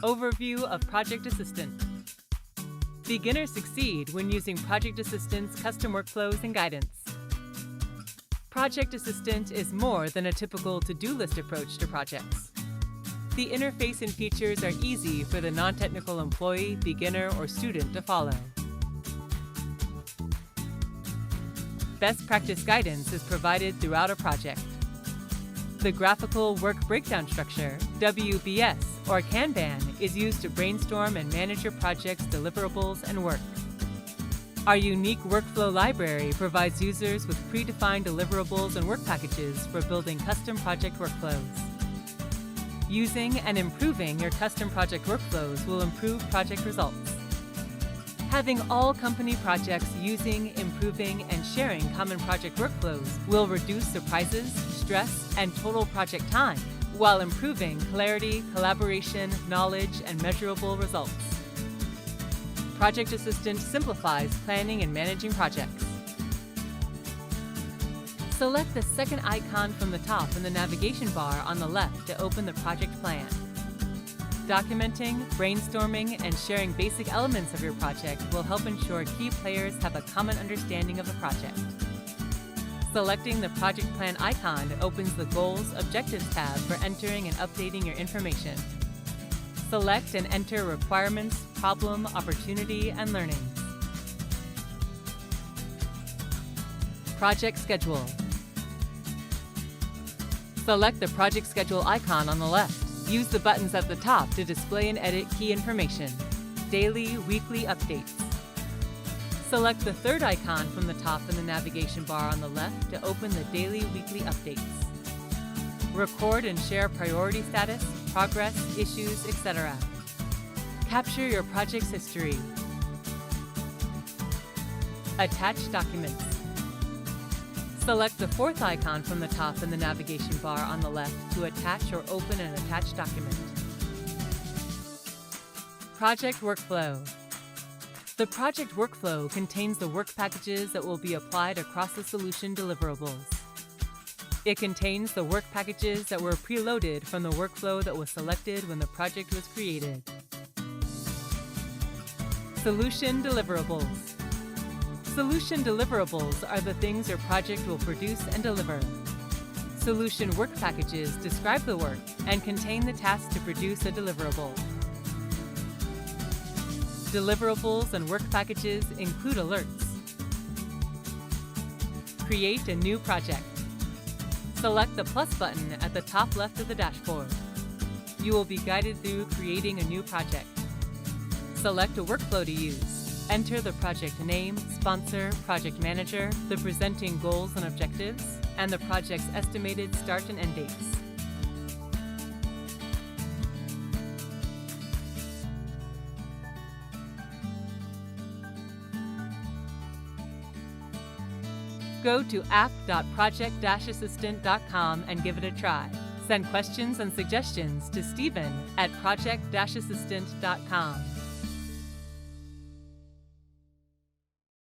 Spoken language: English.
Overview of Project Assistant. Beginners succeed when using Project Assistant's custom workflows and guidance. Project Assistant is more than a typical to-do list approach to projects. The interface and features are easy for the non-technical employee, beginner, or student to follow. Best practice guidance is provided throughout a project. The graphical work breakdown structure, WBS, or Kanban, is used to brainstorm and manage your project's deliverables and work. Our unique workflow library provides users with predefined deliverables and work packages for building custom project workflows. Using and improving your custom project workflows will improve project results. Having all company projects using, improving, and sharing common project workflows will reduce surprises, stress, and total project time, while improving clarity, collaboration, knowledge, and measurable results. Project Assistant simplifies planning and managing projects. Select the second icon from the top in the navigation bar on the left to open the project plan. Documenting, brainstorming, and sharing basic elements of your project will help ensure key players have a common understanding of the project. Selecting the project plan icon opens the Goals, Objectives tab for entering and updating your information. Select and enter requirements, problem, opportunity, and learnings. Project Schedule. Select the Project Schedule icon on the left. Use the buttons at the top to display and edit key information. Daily, weekly updates. Select the third icon from the top in the navigation bar on the left to open the daily, weekly updates. Record and share priority status, progress, issues, etc. Capture your project's history. Attach documents. Select the fourth icon from the top in the navigation bar on the left to attach or open an attached document. Project Workflow. The project workflow contains the work packages that will be applied across the solution deliverables. It contains the work packages that were preloaded from the workflow that was selected when the project was created. Solution deliverables. Solution deliverables are the things your project will produce and deliver. Solution work packages describe the work and contain the task to produce a deliverable. Deliverables and work packages include alerts. Create a new project. Select the plus button at the top left of the dashboard. You will be guided through creating a new project. Select a workflow to use. Enter the project name, sponsor, project manager, the presenting goals and objectives, and the project's estimated start and end dates. Go to app.project-assistant.com and give it a try. Send questions and suggestions to Stephen at project-assistant.com.